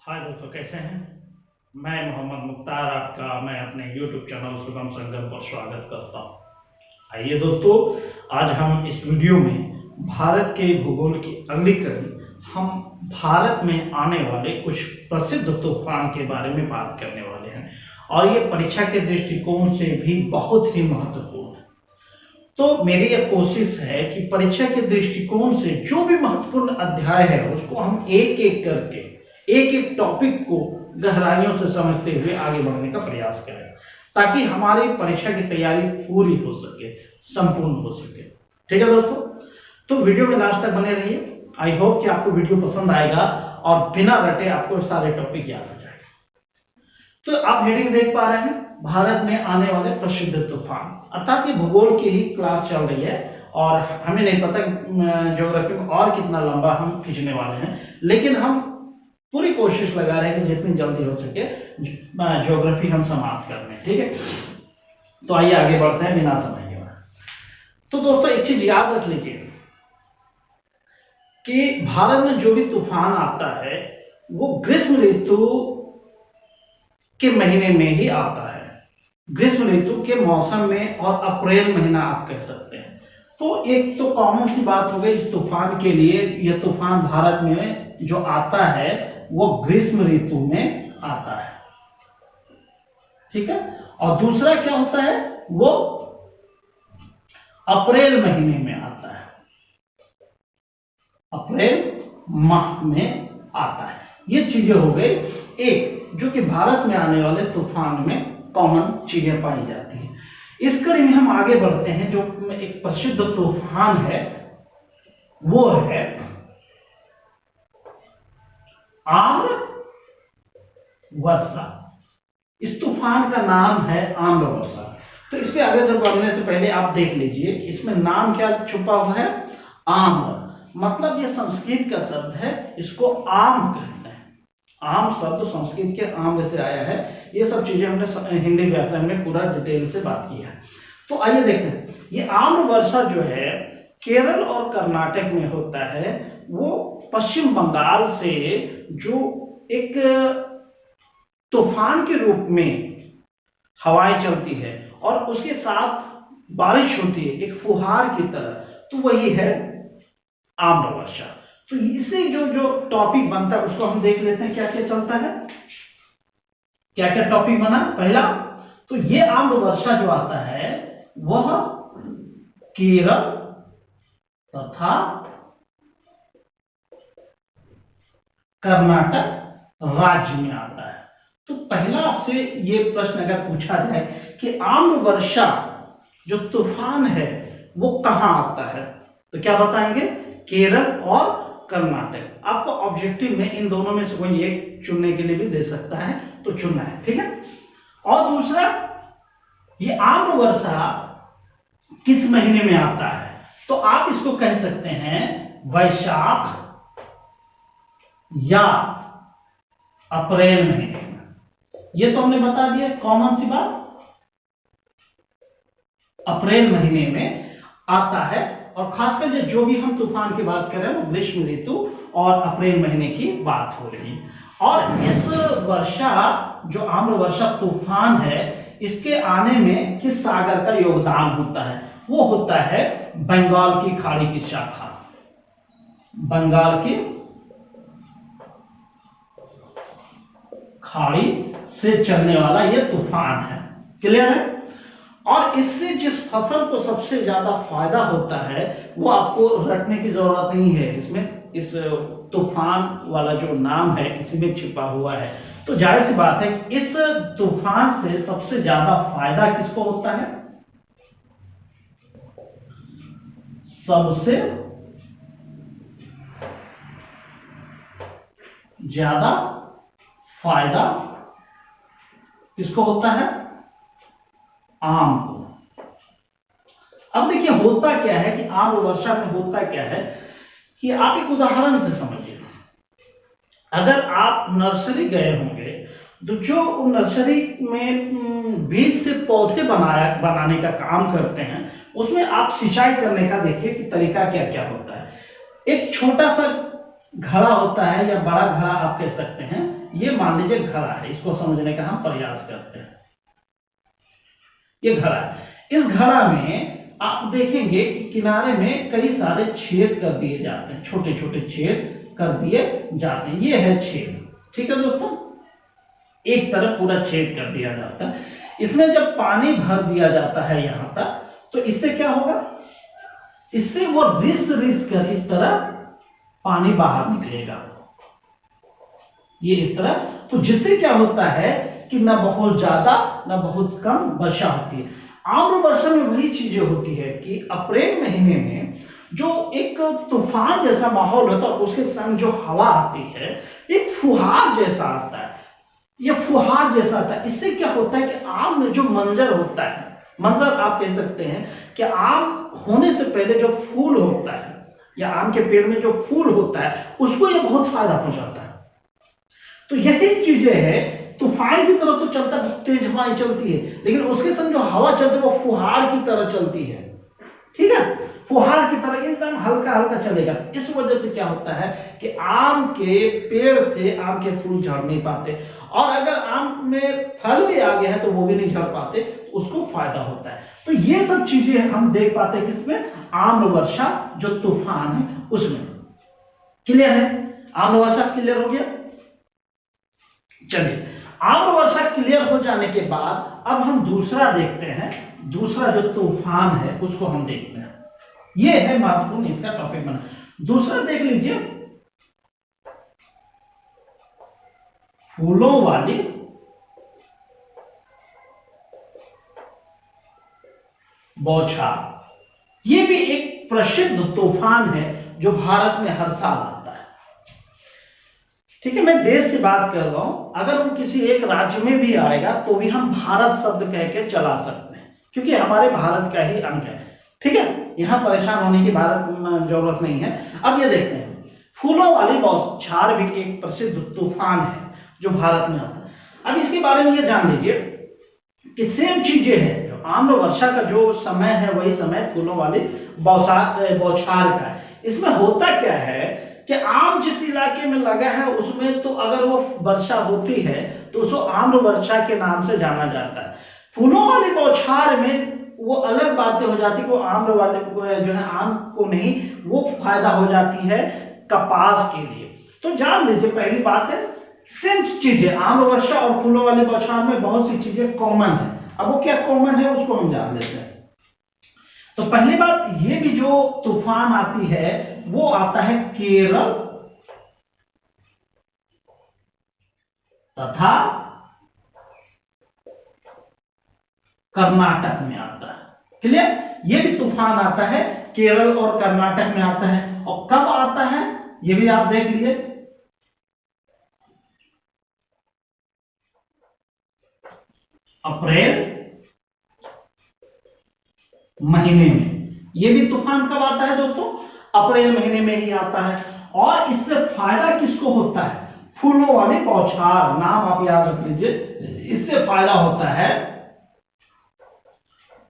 हाय दोस्तों, कैसे हैं। मैं मोहम्मद मुख्तार आपका मैं अपने YouTube चैनल शुभम संगम पर स्वागत करता हूं। आइए दोस्तों, आज हम इस वीडियो में भारत के भूगोल की अगली कड़ी हम भारत में आने वाले कुछ प्रसिद्ध तूफान के बारे में बात करने वाले हैं और ये परीक्षा के दृष्टिकोण से भी बहुत ही महत्वपूर्ण है। तो मेरी यह कोशिश है कि परीक्षा के दृष्टिकोण से जो भी महत्वपूर्ण अध्याय है उसको हम एक एक करके एक एक टॉपिक को गहराइयों से समझते हुए आगे बढ़ने का प्रयास करें, ताकि हमारी परीक्षा की तैयारी पूरी हो सके, संपूर्ण हो सके। ठीक है दोस्तों, तो वीडियो में लास्ट तक बने रहिए। आई होप कि आपको वीडियो पसंद आएगा और बिना रटे आपको सारे टॉपिक याद आ जाएगा। तो आप हेडिंग देख पा रहे हैं, भारत में आने वाले प्रसिद्ध तूफान, अर्थात ये भूगोल की ही क्लास चल रही है और हमें नहीं पता ज्योग्राफी में और कितना लंबा हम खींचने वाले हैं, लेकिन हम पूरी कोशिश लगा रहे हैं कि जितनी जल्दी हो सके ज्योग्राफी हम समाप्त कर लें। ठीक है, तो आइए आगे बढ़ते हैं बिना समय के। तो दोस्तों, एक चीज याद रख लीजिए कि भारत में जो भी तूफान आता है वो ग्रीष्म ऋतु के महीने में ही आता है, ग्रीष्म ऋतु के मौसम में, और अप्रैल महीना आप कह सकते हैं। तो एक तो कॉमन सी बात हो गई इस तूफान के लिए, यह तूफान भारत में जो आता है वो ग्रीष्म ऋतु में आता है। ठीक है, और दूसरा क्या होता है, वो अप्रैल महीने में आता है, अप्रैल माह में आता है। ये चीजें हो गई एक जो कि भारत में आने वाले तूफान में कॉमन चीजें पाई जाती हैं। इस कड़ी में हम आगे बढ़ते हैं। जो एक प्रसिद्ध तूफान है वो है आम्र वर्षा। इस तूफान का नाम है आम्र वर्षा। तो इस पे आगे से बढ़ने से पहले आप देख लीजिए कि इसमें नाम क्या छुपा हुआ है, आम्र। मतलब ये संस्कृत का शब्द है, इसको आम कहते हैं। आम शब्द संस्कृत के आम्र से आया है। ये सब चीजें हमने हिंदी व्याकरण में पूरा डिटेल से बात की है। तो आइए देखते हैं, ये आम्र वर्षा जो है केरल और कर्नाटक में होता है। वो पश्चिम बंगाल से जो एक तूफान के रूप में हवाएं चलती है और उसके साथ बारिश होती है एक फुहार की तरह, तो वही है आम्र वर्षा। तो इससे जो टॉपिक बनता है उसको हम देख लेते हैं क्या क्या चलता है, क्या क्या टॉपिक बना। पहला तो ये आम्र वर्षा जो आता है वह केरल तथा कर्नाटक राज्य में आता है। तो पहला आपसे ये प्रश्न अगर पूछा जाए कि आम्र वर्षा जो तूफान है वो कहां आता है, तो क्या बताएंगे, केरल और कर्नाटक। आपको ऑब्जेक्टिव में इन दोनों में से कोई एक चुनने के लिए भी दे सकता है, तो चुनना है। ठीक है, और दूसरा ये आम्र वर्षा किस महीने में आता है, तो आप इसको कह सकते हैं वैशाख या अप्रैल महीने में। ये तो हमने बता दिया, कॉमन सी बात, अप्रैल महीने में आता है। और खासकर जो भी हम तूफान की बात कर रहे हैं वो ग्रीष्म ऋतु और अप्रैल महीने की बात हो रही है। और इस वर्षा जो आम्र वर्षा तूफान है, इसके आने में किस सागर का योगदान होता है, वो होता है बंगाल की खाड़ी की शाखा, बंगाल की खाड़ी से चलने वाला यह तूफान है। क्लियर है। और इससे जिस फसल को सबसे ज्यादा फायदा होता है वो आपको रटने की जरूरत नहीं है, इसमें इस तूफान वाला जो नाम है इसी में छिपा हुआ है। तो जाहिर सी बात है इस तूफान से सबसे ज्यादा फायदा किसको होता है, सबसे ज्यादा फायदा किसको होता है, आम को। अब देखिए होता क्या है कि आम्र वर्षा में होता क्या है कि आप एक उदाहरण से समझिए। अगर आप नर्सरी गए होंगे तो जो नर्सरी में बीज से पौधे बनाने का काम करते हैं उसमें आप सिंचाई करने का देखिए कि तरीका क्या क्या होता है। एक छोटा सा घड़ा होता है या बड़ा घड़ा आप कह सकते हैं, ये मान लीजिए घड़ा है, इसको समझने का हम प्रयास करते हैं। ये घड़ा है, इस घड़ा में आप देखेंगे कि किनारे में कई सारे छेद कर दिए जाते हैं, छोटे छोटे छेद कर दिए जाते हैं। ये है छेद, ठीक है दोस्तों, एक तरफ पूरा छेद कर दिया जाता है। इसमें जब पानी भर दिया जाता है यहां तक, तो इससे क्या होगा, इससे वो रिस कर इस तरह पानी बाहर निकलेगा, ये इस तरह। तो जिससे क्या होता है कि ना बहुत ज्यादा ना बहुत कम वर्षा होती है। आम्र वर्षा में वही चीजें होती है कि अप्रैल महीने में जो एक तूफान जैसा माहौल होता है, उसके संग जो हवा आती है, एक फुहार जैसा आता है, ये फुहार जैसा आता है। इससे क्या होता है कि आम में जो मंजर होता है, मंजर आप कह सकते हैं कि आम होने से पहले जो फूल होता है या आम के पेड़ में जो फूल होता है, उसको ये बहुत फायदा पहुंचाता है। तो यही चीजें है, तूफान की तरह तो चलता है, तेज हवाएं चलती है, लेकिन उसके संग जो हवा चलती है वो फुहार की तरह चलती है, ठीक है, फुहार की तरह एकदम हल्का हल्का चलेगा। इस वजह से क्या होता है कि आम के पेड़ से आम के फूल झड़ नहीं पाते, और अगर आम में फल भी आ गए हैं तो वो भी नहीं झड़ पाते, उसको फायदा होता है। तो ये सब चीजें हम देख पाते हैं किसमें, आम्र वर्षा जो तूफान है उसमें। क्लियर है, आम्र वर्षा क्लियर हो गया। चलिए, आम्र वर्षा क्लियर हो जाने के बाद अब हम दूसरा देखते हैं, दूसरा जो तूफान है उसको हम देखते हैं। ये है महत्वपूर्ण इसका टॉपिक बना। दूसरा देख लीजिए, फूलों वाली बौछार। ये भी एक प्रसिद्ध तूफान है जो भारत में हर साल आता है, ठीक है। मैं देश की बात कर रहा हूं, अगर वो किसी एक राज्य में भी आएगा तो भी हम भारत शब्द कह के चला सकते हैं, क्योंकि हमारे भारत का ही अंग है, ठीक है। यहां परेशान होने की भारत में जरूरत नहीं है। अब ये देखते हैं, फूलों वाली बौछार भी एक प्रसिद्ध तूफान है जो भारत में आता है। अब इसके बारे में ये जान लीजिए कि सेम चीजें हैं, जो आम्र वर्षा का जो समय है वही समय फूलों वाली बौछार का है। इसमें होता क्या है कि आम जिस इलाके में लगा है उसमें तो अगर वो वर्षा होती है तो उसको आम्र वर्षा के नाम से जाना जाता है। फूलों वाली बौछार में वो अलग बातें हो जाती है, वो आम्र वाले जो है आम को नहीं, वो फायदा हो जाती है कपास के लिए। तो जान लीजिए, पहली बात है सेम चीजें, आम्र वर्षा और फूलों वाली बौछार में बहुत सी चीजें कॉमन है। अब वो क्या कॉमन है उसको हम जान लेते हैं। तो पहली बात, ये भी जो तूफान आती है वो आता है केरल तथा कर्नाटक में आता है। क्लियर, ये भी तूफान आता है केरल और कर्नाटक में आता है। और कब आता है ये भी आप देख लिए, अप्रैल महीने में। ये भी तूफान कब आता है दोस्तों, अप्रैल महीने में ही आता है। और इससे फायदा किसको होता है, फूलों वाली बौछार, नाम आप याद रख लीजिए। इससे फायदा होता है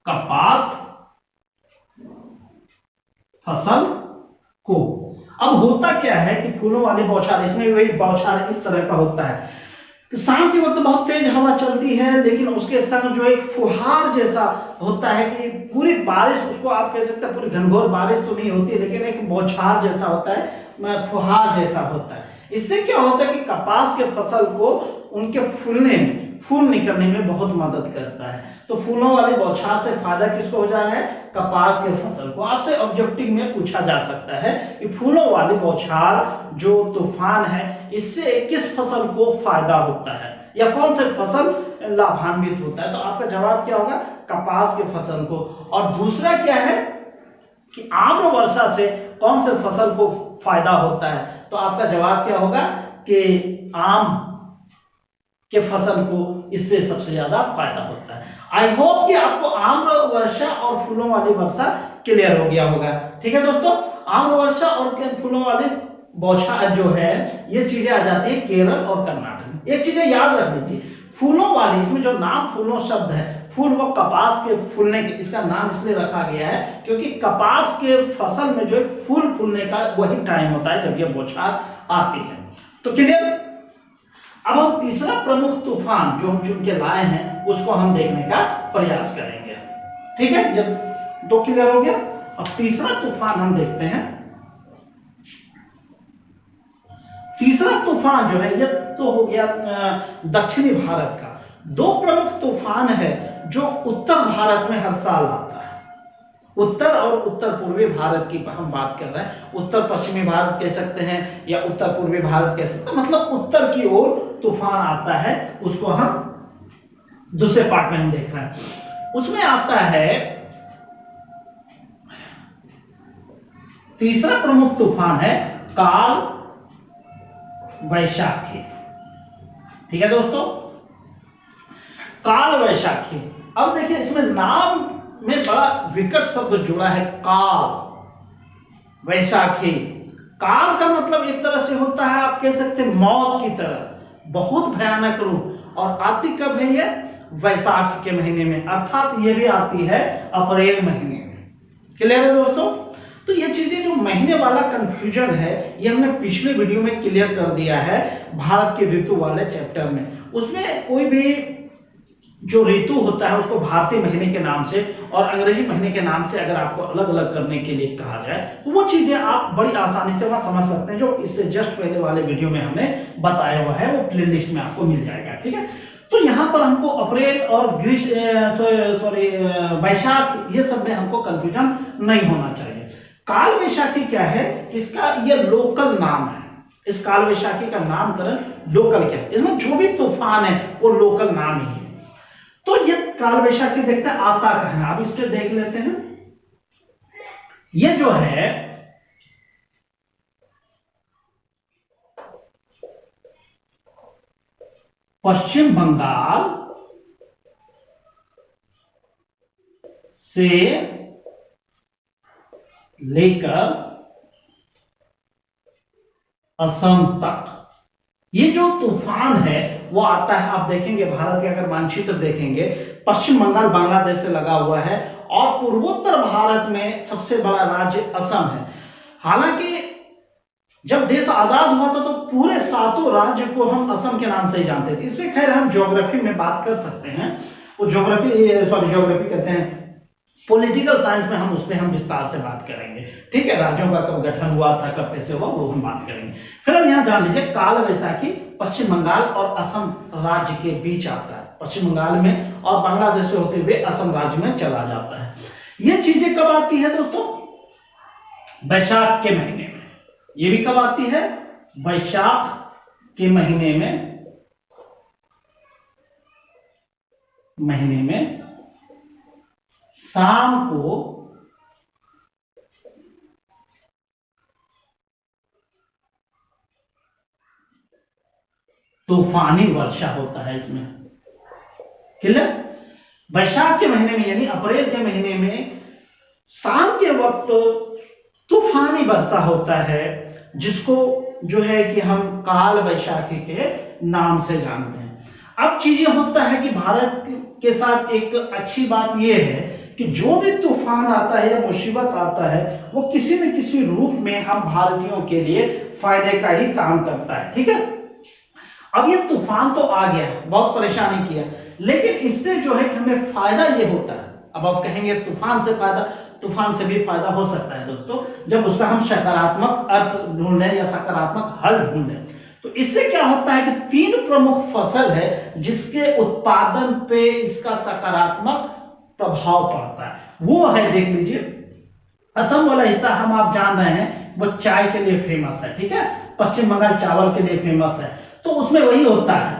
कपास फसल को। अब होता क्या है कि फूलों वाली बौछार, इसमें वही बौछार इस तरह का होता है कि शाम के वक्त बहुत तेज हवा चलती है, लेकिन उसके संग जो एक फुहार जैसा होता है कि पूरी बारिश, उसको आप कह सकते हैं पूरी घनघोर बारिश तो नहीं होती है, लेकिन एक बौछार जैसा होता है, फुहार जैसा होता है। इससे क्या होता है कि कपास के फसल को उनके फूल निकलने में बहुत मदद करता है। तो फूलों वाली बौछार से फायदा किसको हो जाए है, कपास के फसल को। आपसे ऑब्जेक्टिव में पूछा जा सकता है कि फूलों वाली बौछार जो तूफान है इससे किस फसल को फायदा होता है या कौन से फसल लाभान्वित होता है। तो आपका जवाब क्या होगा, कपास के फसल को। और दूसरा क्या है कि आम्र वर्षा से कौन से फसल को फायदा होता है, तो आपका जवाब क्या होगा कि आम के फसल को इससे सबसे ज्यादा फायदा होता है। आई होप कि आपको आम्र वर्षा और फूलों वाली वर्षा क्लियर हो गया होगा। ठीक है दोस्तों, आम्र वर्षा और फूलों वाली बौछार जो है ये चीजें आ जाती है केरल और कर्नाटक। एक चीजें याद रख लीजिए, फूलों वाली, इसमें जो नाम फूलों शब्द है, फूल वो कपास के फूलने के, इसका नाम इसलिए रखा गया है क्योंकि कपास के फसल में जो फूल फूलने का वही टाइम होता है जब ये बौछार आती है। तो क्लियर। अब हम तीसरा प्रमुख तूफान जो हम चुन के लाए हैं उसको हम देखने का प्रयास करेंगे। ठीक है, जब 2 क्लियर हो गया, अब तीसरा तूफान हम देखते हैं। तीसरा तूफान जो है ये तो हो गया दक्षिणी भारत का। 2 प्रमुख तूफान है जो उत्तर भारत में हर साल आता है। उत्तर और उत्तर पूर्वी भारत की हम बात कर रहे हैं। उत्तर पश्चिमी भारत कह सकते हैं या उत्तर पूर्वी भारत कह सकते हैं, मतलब उत्तर की ओर तूफान आता है, उसको हम दूसरे पार्ट में हम देख रहे हैं। उसमें आता है तीसरा प्रमुख तूफान है काल वैशाखी। ठीक है दोस्तों, काल वैशाखी। अब देखिए इसमें नाम में बड़ा विकट शब्द जुड़ा है, काल वैशाखी। काल का मतलब एक तरह से होता है, आप कह सकते हैं मौत की तरह, बहुत भयानक रूप। और आती कब है ये? वैशाख के महीने में, अर्थात ये भी आती है अप्रैल महीने में। क्लियर है दोस्तों? तो ये चीजें जो महीने वाला कंफ्यूजन है ये हमने पिछले वीडियो में क्लियर कर दिया है भारत के ऋतु वाले चैप्टर में। उसमें कोई भी जो ऋतु होता है उसको भारतीय महीने के नाम से और अंग्रेजी महीने के नाम से अगर आपको अलग अलग करने के लिए कहा जाए तो वो चीजें आप बड़ी आसानी से वहां समझ सकते हैं, जो इससे जस्ट पहले वाले वीडियो में हमने बताया हुआ है, वो प्लेलिस्ट में आपको मिल जाएगा। ठीक है, तो यहाँ पर हमको अप्रैल और वैशाख ये सब में हमको कंफ्यूजन नहीं होना चाहिए। काल वैशाखी क्या है? इसका ये लोकल नाम है। इस काल वैशाखी का नामकरण लोकल क्या है, इसमें जो भी तूफान है वो लोकल नाम ही है। तो ये काल वैशाखी देखते हैं आता कहां है, अब इससे देख लेते हैं। ये जो है पश्चिम बंगाल से लेकर असम तक ये जो तूफान है वो आता है। आप देखेंगे भारत के अगर मानचित्र देखेंगे, पश्चिम बंगाल बांग्लादेश से लगा हुआ है और पूर्वोत्तर भारत में सबसे बड़ा राज्य असम है। हालांकि जब देश आजाद हुआ था तो पूरे 7 राज्य को हम असम के नाम से ही जानते थे। इसमें खैर हम ज्योग्राफी में बात कर सकते हैं, वो ज्योग्राफी कहते हैं, पॉलिटिकल साइंस में हम उसमें हम विस्तार से बात करेंगे। ठीक है, राज्यों का कब गठन हुआ था, कब कैसे हुआ, वो हम बात करेंगे। फिर यहाँ जान लीजिए काल वैशाखी पश्चिम बंगाल और असम राज्य के बीच आता है। पश्चिम बंगाल में और बांग्लादेश से होते हुए असम राज्य में चला जाता है। ये चीजें कब आती है दोस्तों? वैशाख के महीने में। ये भी कब आती है? वैशाख के महीने में शाम को तूफानी वर्षा होता है इसमें। क्लियर? वैशाख के महीने में यानी अप्रैल के महीने में शाम के वक्त तूफानी वर्षा होता है, जिसको जो है कि हम काल वैशाखी के नाम से जानते हैं। अब चीजें होता है कि भारत के साथ एक अच्छी बात यह है कि जो भी तूफान आता है या मुसीबत आता है वो किसी न किसी रूप में हम भारतीयों के लिए फायदे का ही काम करता है। ठीक है, अब ये तूफान तो आ गया, बहुत परेशानी किया, लेकिन इससे जो है कि हमें फायदा ये होता है। अब आप कहेंगे तूफान से भी फायदा हो सकता है दोस्तों, जब उसका हम सकारात्मक अर्थ ढूंढें या सकारात्मक हल ढूंढें। तो इससे क्या होता है कि 3 प्रमुख फसल है जिसके उत्पादन पे इसका सकारात्मक प्रभाव पड़ता है। वो है, देख लीजिए, असम वाला हिस्सा हम आप जान रहे हैं वो चाय के लिए फेमस है। ठीक है, पश्चिम बंगाल चावल के लिए फेमस है। तो उसमें वही होता है,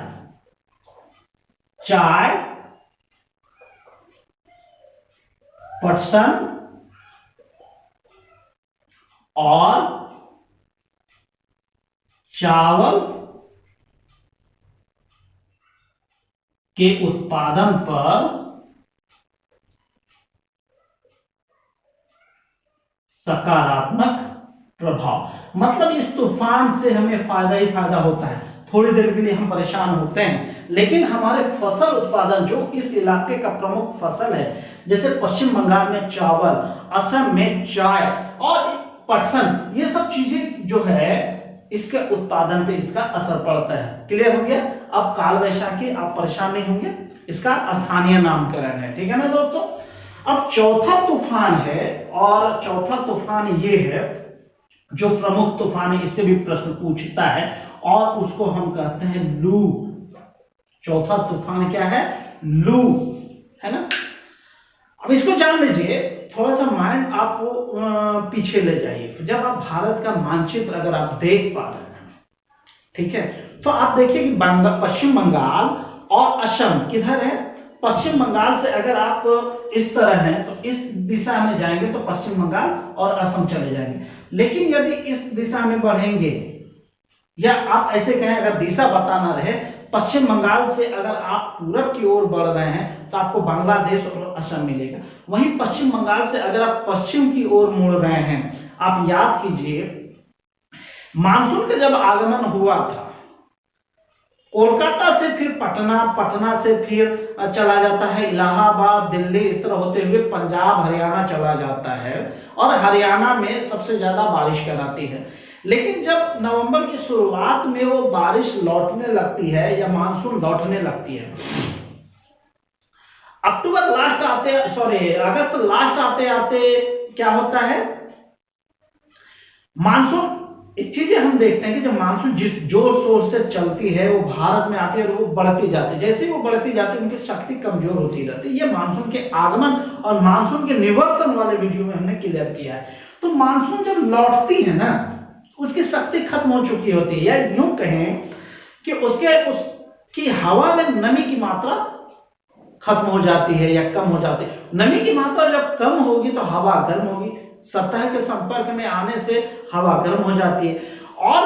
चाय, पटसन और चावल के उत्पादन पर सकारात्मक प्रभाव। मतलब इस तूफान से हमें फायदा ही फायदा होता है। थोड़ी देर के लिए हम परेशान होते हैं, लेकिन हमारे फसल उत्पादन जो इस इलाके का प्रमुख फसल है, जैसे पश्चिम बंगाल में चावल, असम में चाय और पटसन, ये सब चीजें जो है इसके उत्पादन पे इसका असर पड़ता है। क्लियर हो गया? अब काल वैशाखी आप परेशान नहीं होंगे, इसका स्थानीय नामकरण है। ठीक है ना दोस्तों? अब चौथा तूफान है, और चौथा तूफान ये है जो प्रमुख तूफान है, इससे भी प्रश्न पूछता है, और उसको हम कहते हैं लू। चौथा तूफान क्या है? लू, है ना? अब इसको जान लीजिए, थोड़ा सा माइंड आपको पीछे ले जाइए। जब आप भारत का मानचित्र अगर आप देख पा रहे हैं, ठीक है, तो आप देखिए कि पश्चिम बंगाल और असम किधर है? पश्चिम बंगाल से अगर आप इस तरह हैं तो इस दिशा में जाएंगे तो पश्चिम बंगाल और असम चले जाएंगे। लेकिन यदि इस दिशा में बढ़ेंगे, या आप ऐसे कहें अगर दिशा बताना रहे, पश्चिम बंगाल से अगर आप पूरब की ओर बढ़ रहे हैं तो आपको बांग्लादेश और असम मिलेगा। वहीं पश्चिम बंगाल से अगर आप पश्चिम की ओर मुड़ रहे हैं, आप याद कीजिए मानसून का जब आगमन हुआ था, कोलकाता से फिर पटना, पटना से फिर चला जाता है इलाहाबाद, दिल्ली, इस तरह होते हुए पंजाब, हरियाणा चला जाता है, और हरियाणा में सबसे ज्यादा बारिश कराती है। लेकिन जब नवंबर की शुरुआत में वो बारिश लौटने लगती है या मानसून लौटने लगती है, अक्टूबर लास्ट आते, सॉरी अगस्त लास्ट आते आते क्या होता है? मानसून, एक चीजें हम देखते हैं कि जब मानसून जिस जोर शोर से चलती है वो भारत में आती है और वो बढ़ती जाती है। जैसे ही वो बढ़ती जाती है उनकी शक्ति कमजोर होती रहती है। ये मानसून के आगमन और मानसून के निवर्तन वाले वीडियो में हमने क्लियर किया है। तो मानसून जब लौटती है ना, उसकी शक्ति खत्म हो चुकी होती है, या यूं कहें कि उसकी हवा में नमी की मात्रा खत्म हो जाती है या कम हो जाती है। नमी की मात्रा जब कम होगी तो हवा गर्म होगी, सतह के संपर्क में आने से हवा गर्म हो जाती है, और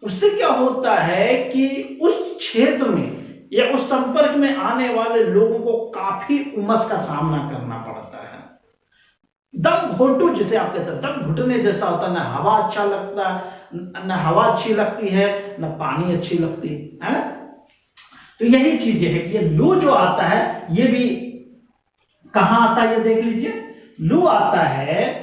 उससे क्या होता है कि उस क्षेत्र में या उस संपर्क में आने वाले लोगों को काफी उमस का सामना करना पड़ता है। दम घोटू जिसे आप कहते हैं, दम घुटने जैसा होता है, ना हवा अच्छा लगता, न हवा अच्छी लगती है, न पानी अच्छी लगती है ना। तो यही चीजें है कि ये लू जो आता है ये भी कहां आता है, ये देख लीजिए। लू आता है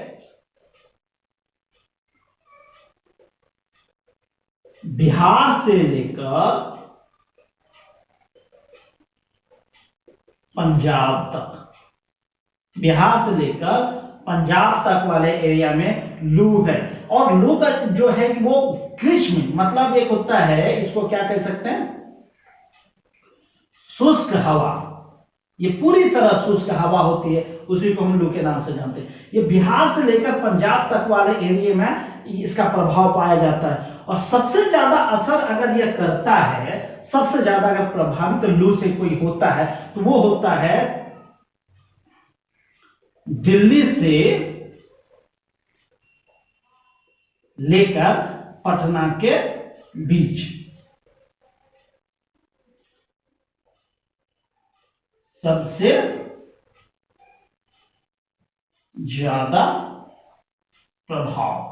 बिहार से लेकर पंजाब तक, बिहार से लेकर पंजाब तक वाले एरिया में लू है। और लू का जो है वो ग्रीष्म, मतलब एक होता है, इसको क्या कह सकते हैं, शुष्क हवा। ये पूरी तरह शुष्क हवा होती है, उसी को हम लू के नाम से जानते हैं। ये बिहार से लेकर पंजाब तक वाले एरिया में इसका प्रभाव पाया जाता है। और सबसे ज्यादा असर अगर यह करता है, सबसे ज्यादा अगर प्रभावित लू से कोई होता है तो वो होता है दिल्ली से लेकर पटना के बीच। सबसे ज्यादा प्रभाव,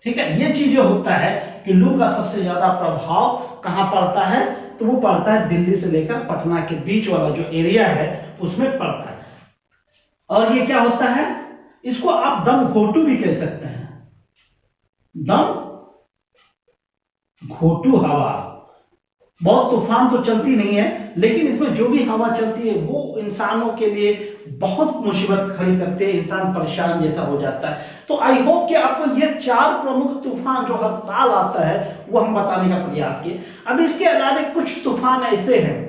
ठीक है, ये चीजें होता है कि लू का सबसे ज्यादा प्रभाव कहां पड़ता है, तो वो पड़ता है दिल्ली से लेकर पटना के बीच वाला जो एरिया है उसमें पड़ता है। और ये क्या होता है, इसको आप दम घोटू भी कह सकते हैं। दम घोटू हवा, बहुत तूफान तो चलती नहीं है, लेकिन इसमें जो भी हवा चलती है वो इंसानों के लिए बहुत मुसीबत खड़ी करते हैं, इंसान परेशान जैसा हो जाता है। तो आई होप कि आपको ये 4 प्रमुख तूफान जो हर साल आता है वो हम बताने का प्रयास किए। अब इसके अलावा कुछ तूफान ऐसे हैं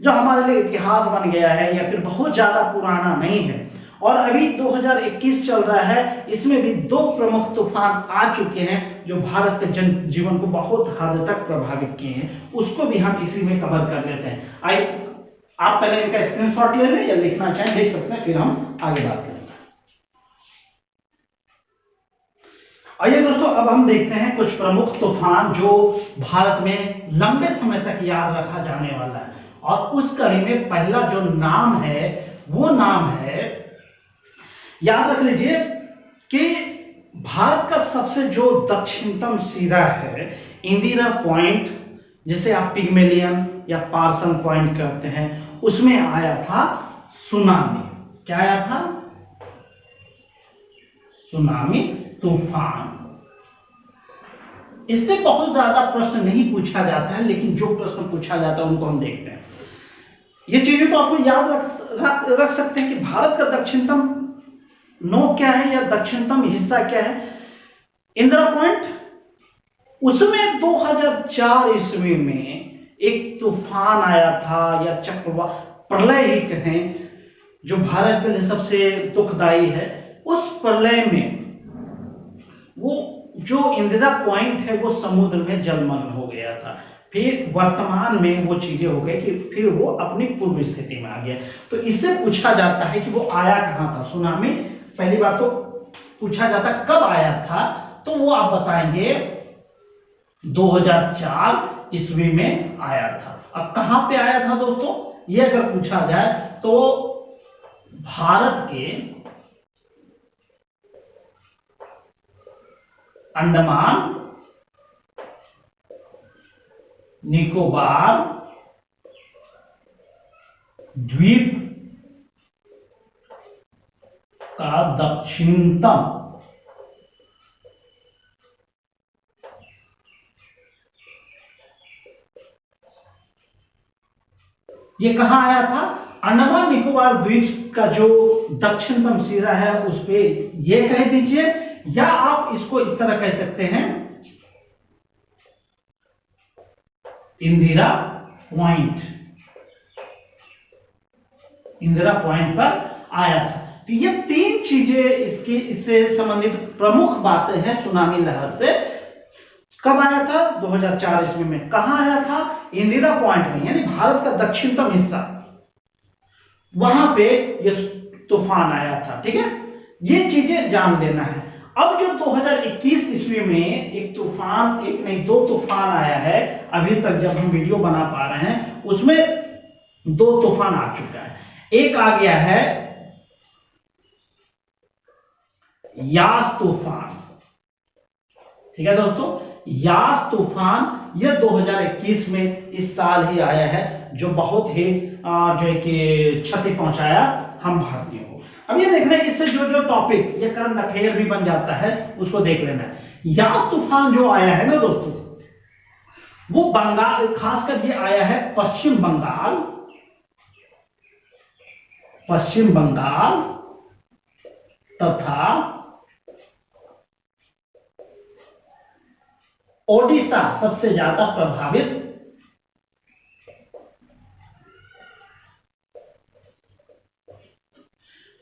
जो हमारे लिए इतिहास बन गया है या फिर बहुत ज्यादा पुराना नहीं है, और अभी 2021 चल रहा है, इसमें भी 2 प्रमुख तूफान आ चुके हैं जो भारत के जन जीवन को बहुत हद तक प्रभावित किए हैं। उसको भी हम इसी में कवर कर लेते हैं। आप पहले इनका स्क्रीनशॉट ले लें या लिखना चाहें देख सकते हैं, फिर हम आगे बात करेंगे। आइए दोस्तों, अब हम देखते हैं कुछ प्रमुख तूफान जो भारत में लंबे समय तक याद रखा जाने वाला है। और उस कड़ी में पहला जो नाम है वो नाम है, याद रख लीजिए कि भारत का सबसे जो दक्षिणतम सिरा है, इंदिरा पॉइंट, जिसे आप पिग्मेलियन या पार्सन पॉइंट कहते हैं, उसमें आया था सुनामी। क्या आया था? सुनामी तूफान। इससे बहुत ज्यादा प्रश्न नहीं पूछा जाता है, लेकिन जो प्रश्न पूछा जाता है उनको हम देखते हैं। ये चीजें तो आपको याद रख सकते हैं कि भारत का दक्षिणतम नोक क्या है या दक्षिणतम हिस्सा क्या है, इंदिरा पॉइंट। उसमें 2004 ईस्वी में एक तूफान आया था या चक्रवात, प्रलय ही कहें, जो भारत के लिए सबसे दुखदाई है। उस प्रलय में वो जो इंदिरा पॉइंट है वो समुद्र में जलमग्न हो गया था। फिर वर्तमान में वो चीजें हो गई कि फिर वो अपनी पूर्व स्थिति में आ गया। तो इससे पूछा जाता है कि वो आया कहां था सुनामी। पहली बात तो पूछा जाता कब आया था, तो वो आप बताएंगे 2004 ईस्वी में आया था। अब कहां पे आया था दोस्तों, ये अगर पूछा जाए तो भारत के अंडमान निकोबार द्वीप का दक्षिणतम ये कहां आया था, अंडमान निकोबार द्वीप का जो दक्षिणतम सिरा है उस पे ये कह दीजिए, या आप इसको इस तरह कह सकते हैं इंदिरा पॉइंट। इंदिरा पॉइंट पर आया था। तो ये तीन चीजें इससे संबंधित प्रमुख बातें हैं सुनामी लहर से। कब आया था, 2004 ईस्वी में। कहां आया था, इंदिरा पॉइंट में, यानी भारत का दक्षिणतम हिस्सा, वहां पे ये तूफान आया था। ठीक है, ये चीजें जान लेना है। अब जो 2021 ईस्वी में एक तूफान, एक नहीं दो तूफान आया है, अभी तक जब हम वीडियो बना पा रहे हैं उसमें 2 तूफान आ चुका है। एक आ गया है यास तूफान। ठीक है दोस्तों, यास तूफान यह 2021 में इस साल ही आया है, जो बहुत ही जो है कि क्षति पहुंचाया हम भारतीयों को। अब ये देखना है, इससे जो टॉपिक ये करंट अफेयर भी बन जाता है उसको देख लेना है। यास तूफान जो आया है ना दोस्तों, वो बंगाल, खासकर ये आया है पश्चिम बंगाल तथा ओडिशा सबसे ज्यादा प्रभावित।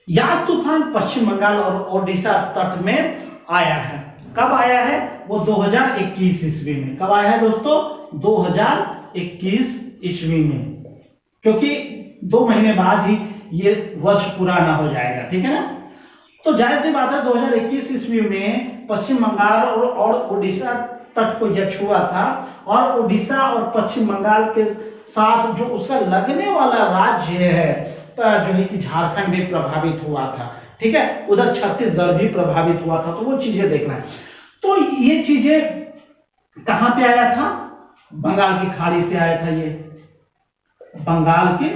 यास तूफान पश्चिम बंगाल और ओडिशा तट में आया है। कब आया है, वो 2021 ईस्वी में। कब आया है दोस्तों, 2021 ईस्वी में, क्योंकि 2 महीने बाद ही ये वर्ष पुराना हो जाएगा। ठीक है ना, तो जाहिर सी बात है 2021 ईस्वी में पश्चिम बंगाल और उड़ीसा तट को यह छुआ था, और उड़ीसा और पश्चिम बंगाल के साथ जो उसका लगने वाला राज्य है जो है कि झारखंड भी प्रभावित हुआ था। ठीक है, उधर छत्तीसगढ़ भी प्रभावित हुआ था। तो वो चीजें देखना है। तो ये चीजें कहां पे आया था, बंगाल की खाड़ी से आया था। ये बंगाल की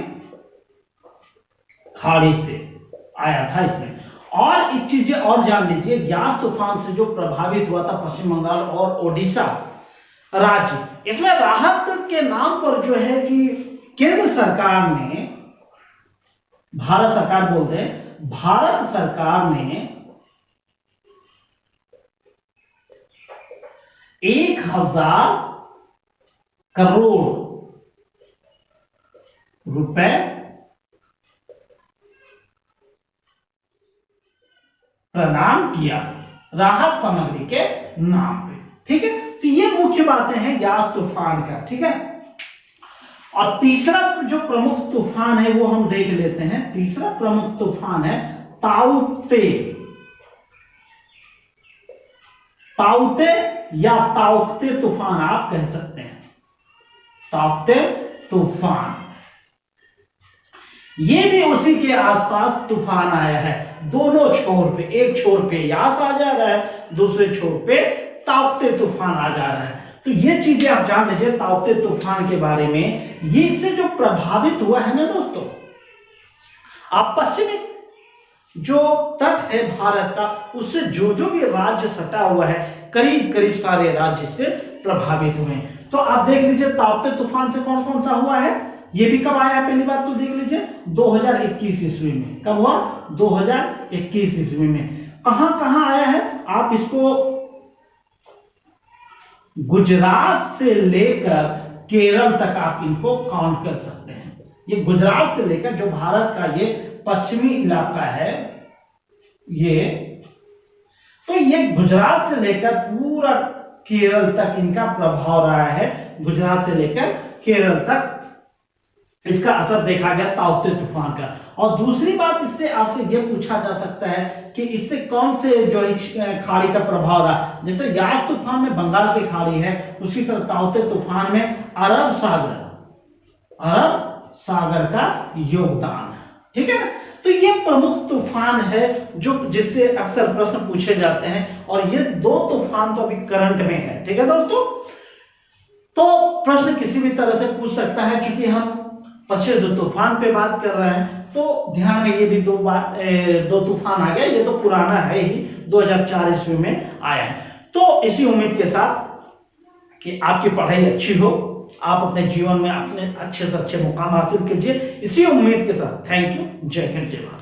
खाड़ी से आया था इसमें। और एक चीजें और जान लीजिए, यास तूफान से जो प्रभावित हुआ था पश्चिम बंगाल और ओडिशा राज्य, इसमें राहत के नाम पर जो है कि केंद्र सरकार ने, भारत सरकार बोलते हैं, भारत सरकार ने 1000 करोड़ रुपए प्रदान किया राहत सामग्री के नाम पे। ठीक है, तो ये मुख्य बातें हैं यास तूफान का। ठीक है, और तीसरा जो प्रमुख तूफान है वो हम देख लेते हैं। तीसरा प्रमुख तूफान है ताउते। ताउते या ताउते तूफान आप कह सकते हैं। ताउते तूफान ये भी उसी के आसपास तूफान आया है। दोनों छोर पे, एक छोर पे यास आ जा रहा है, दूसरे छोर पे ताउते तूफान आ जा रहा है। तो ये चीजें आप जान लीजिए ताउते तूफान के बारे में। ये इससे जो प्रभावित हुआ है ना दोस्तों, आप पश्चिमी जो तट है भारत का, उससे जो जो भी राज्य सटा हुआ है, करीब करीब सारे राज्य इससे प्रभावित हुए हैं। तो आप देख लीजिए ताउते तूफान से कौन कौन सा हुआ है, ये भी कब आया पहली बात तो देख लीजिए 2021 ईस्वी में। कब हुआ? 2021 ईस्वी में। कहां कहां आया है? आप इसको गुजरात से लेकर केरल तक आप इनको काउंट कर सकते हैं। ये गुजरात से लेकर जो भारत का ये पश्चिमी इलाका है, ये तो ये गुजरात से लेकर पूरा केरल तक इनका प्रभाव रहा है। गुजरात से लेकर केरल तक इसका असर देखा गया ताउते तूफान का। और दूसरी बात इससे आपसे यह पूछा जा सकता है कि इससे कौन से जो खाड़ी का प्रभाव रहा। जैसे यास तूफान में बंगाल की खाड़ी है, उसी तरह ताउते तूफान में अरब सागर का योगदान है। ठीक है ना? तो ये प्रमुख तूफान है जो जिससे अक्सर प्रश्न पूछे जाते हैं, और ये दो तूफान तो अभी करंट में है। ठीक है दोस्तों, तो प्रश्न किसी भी तरह से पूछ सकता है। चूंकि हम प्रसिद्ध तूफान पे बात कर रहे हैं, तो ध्यान में ये भी दो तूफान आ गया। ये तो पुराना है ही, 2004 ईस्वी में आया है। तो इसी उम्मीद के साथ कि आपकी पढ़ाई अच्छी हो, आप अपने जीवन में अपने अच्छे से अच्छे मुकाम हासिल कीजिए, इसी उम्मीद के साथ थैंक यू। जय हिंद, जय भारत।